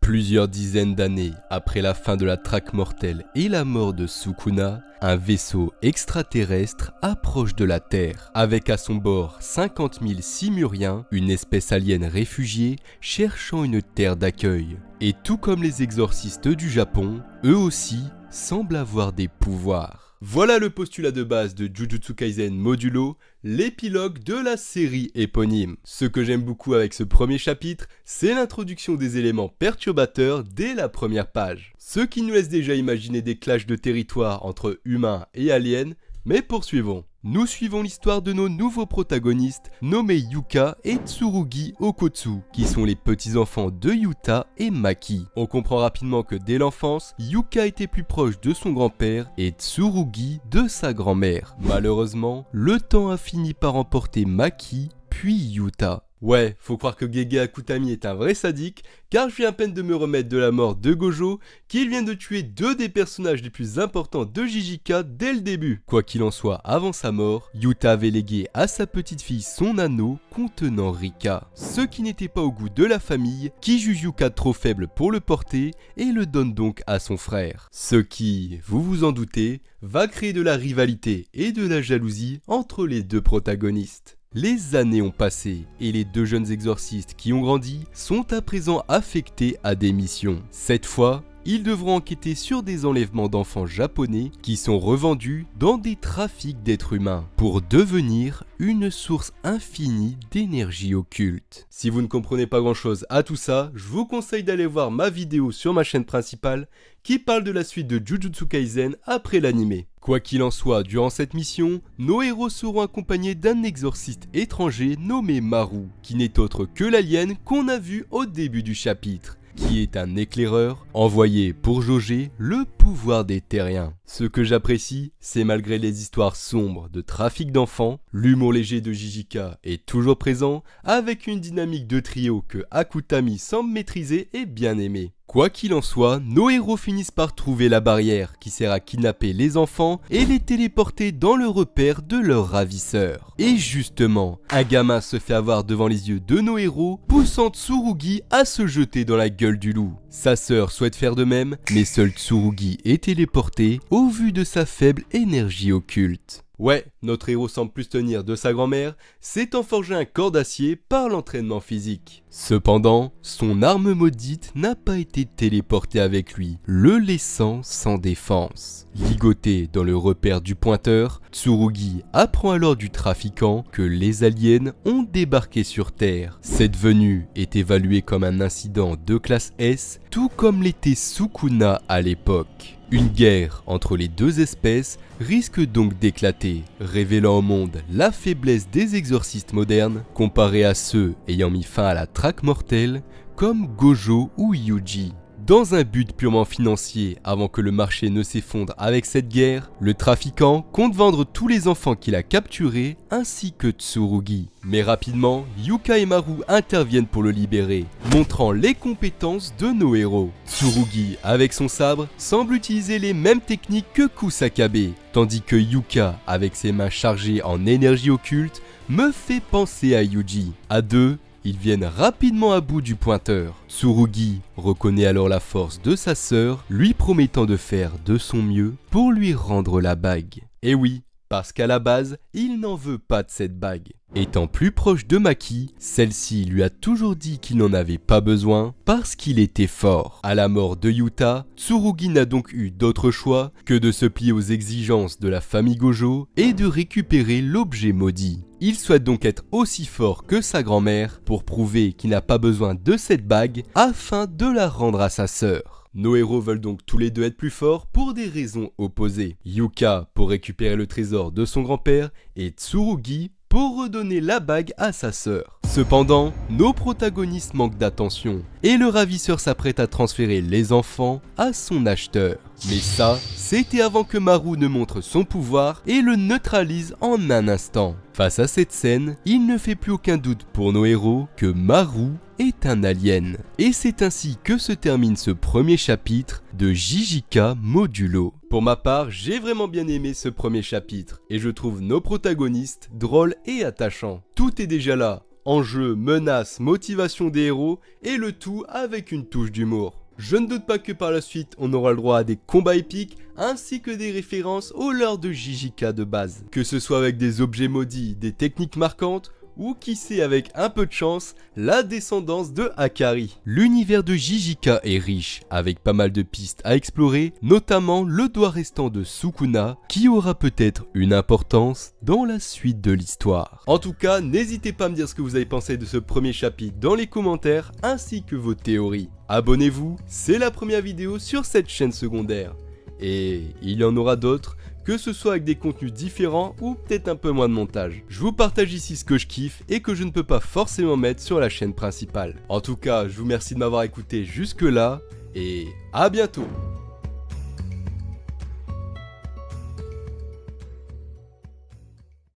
Plusieurs dizaines d'années après la fin de la traque mortelle et la mort de Sukuna, un vaisseau extraterrestre approche de la Terre, avec à son bord 50 000 Simuriens, une espèce alien réfugiée cherchant une terre d'accueil. Et tout comme les exorcistes du Japon, eux aussi semblent avoir des pouvoirs. Voilà le postulat de base de Jujutsu Kaisen Modulo, l'épilogue de la série éponyme. Ce que j'aime beaucoup avec ce premier chapitre, c'est l'introduction des éléments perturbateurs dès la première page. Ce qui nous laisse déjà imaginer des clashs de territoire entre humains et aliens, mais poursuivons. Nous suivons l'histoire de nos nouveaux protagonistes nommés Yuka et Tsurugi Okotsu, qui sont les petits-enfants de Yuta et Maki. On comprend rapidement que dès l'enfance, Yuka était plus proche de son grand-père et Tsurugi de sa grand-mère. Malheureusement, le temps a fini par emporter Maki, puis Yuta. Ouais, faut croire que Gege Akutami est un vrai sadique, car je viens à peine de me remettre de la mort de Gojo, qu'il vient de tuer deux des personnages les plus importants de JJK dès le début. Quoi qu'il en soit, avant sa mort, Yuta avait légué à sa petite fille son anneau contenant Rika. Ce qui n'était pas au goût de la famille, qui juge Yuka trop faible pour le porter, et le donne donc à son frère. Ce qui, vous vous en doutez, va créer de la rivalité et de la jalousie entre les deux protagonistes. Les années ont passé et les deux jeunes exorcistes qui ont grandi sont à présent affectés à des missions. Cette fois, ils devront enquêter sur des enlèvements d'enfants japonais qui sont revendus dans des trafics d'êtres humains pour devenir une source infinie d'énergie occulte. Si vous ne comprenez pas grand chose à tout ça, je vous conseille d'aller voir ma vidéo sur ma chaîne principale qui parle de la suite de Jujutsu Kaisen après l'anime. Quoi qu'il en soit, durant cette mission, nos héros seront accompagnés d'un exorciste étranger nommé Maru, qui n'est autre que l'alien qu'on a vu au début du chapitre, qui est un éclaireur envoyé pour jauger le pouvoir des terriens. Ce que j'apprécie, c'est malgré les histoires sombres de trafic d'enfants, l'humour léger de JJK est toujours présent, avec une dynamique de trio que Akutami semble maîtriser et bien aimer. Quoi qu'il en soit, nos héros finissent par trouver la barrière qui sert à kidnapper les enfants et les téléporter dans le repère de leur ravisseur. Et justement, un gamin se fait avoir devant les yeux de nos héros, poussant Tsurugi à se jeter dans la gueule du loup. Sa sœur souhaite faire de même, mais seul Tsurugi est téléporté au vu de sa faible énergie occulte. Ouais, notre héros semble plus tenir de sa grand-mère, s'étant forgé un corps d'acier par l'entraînement physique. Cependant, son arme maudite n'a pas été téléportée avec lui, le laissant sans défense. Ligoté dans le repère du pointeur, Tsurugi apprend alors du trafiquant que les aliens ont débarqué sur Terre. Cette venue est évaluée comme un incident de classe S, tout comme l'était Sukuna à l'époque. Une guerre entre les deux espèces risque donc d'éclater, révélant au monde la faiblesse des exorcistes modernes comparés à ceux ayant mis fin à la traque mortelle comme Gojo ou Yuji. Dans un but purement financier, avant que le marché ne s'effondre avec cette guerre, le trafiquant compte vendre tous les enfants qu'il a capturés ainsi que Tsurugi. Mais rapidement, Yuka et Maru interviennent pour le libérer, montrant les compétences de nos héros. Tsurugi, avec son sabre, semble utiliser les mêmes techniques que Kusakabe, tandis que Yuka, avec ses mains chargées en énergie occulte, me fait penser à Yuji. À deux, ils viennent rapidement à bout du pointeur. Tsurugi reconnaît alors la force de sa sœur, lui promettant de faire de son mieux pour lui rendre la bague. Et oui, parce qu'à la base, il n'en veut pas de cette bague. Étant plus proche de Maki, celle-ci lui a toujours dit qu'il n'en avait pas besoin parce qu'il était fort. À la mort de Yuta, Tsurugi n'a donc eu d'autre choix que de se plier aux exigences de la famille Gojo et de récupérer l'objet maudit. Il souhaite donc être aussi fort que sa grand-mère pour prouver qu'il n'a pas besoin de cette bague afin de la rendre à sa sœur. Nos héros veulent donc tous les deux être plus forts pour des raisons opposées. Yuka pour récupérer le trésor de son grand-père et Tsurugi pour redonner la bague à sa sœur. Cependant, nos protagonistes manquent d'attention et le ravisseur s'apprête à transférer les enfants à son acheteur. Mais ça, c'était avant que Maru ne montre son pouvoir et le neutralise en un instant. Face à cette scène, il ne fait plus aucun doute pour nos héros que Maru est un alien. Et c'est ainsi que se termine ce premier chapitre de JJK Modulo. Pour ma part, j'ai vraiment bien aimé ce premier chapitre et je trouve nos protagonistes drôles et attachants. Tout est déjà là enjeux, menaces, motivation des héros, et le tout avec une touche d'humour. Je ne doute pas que par la suite, on aura le droit à des combats épiques, ainsi que des références au lore de JJK de base. Que ce soit avec des objets maudits, des techniques marquantes, ou qui sait avec un peu de chance, la descendance de Hakari. L'univers de JJK est riche, avec pas mal de pistes à explorer, notamment le doigt restant de Sukuna, qui aura peut-être une importance dans la suite de l'histoire. En tout cas, n'hésitez pas à me dire ce que vous avez pensé de ce premier chapitre dans les commentaires, ainsi que vos théories. Abonnez-vous, c'est la première vidéo sur cette chaîne secondaire. Et il y en aura d'autres, que ce soit avec des contenus différents ou peut-être un peu moins de montage. Je vous partage ici ce que je kiffe et que je ne peux pas forcément mettre sur la chaîne principale. En tout cas, je vous remercie de m'avoir écouté jusque là et à bientôt.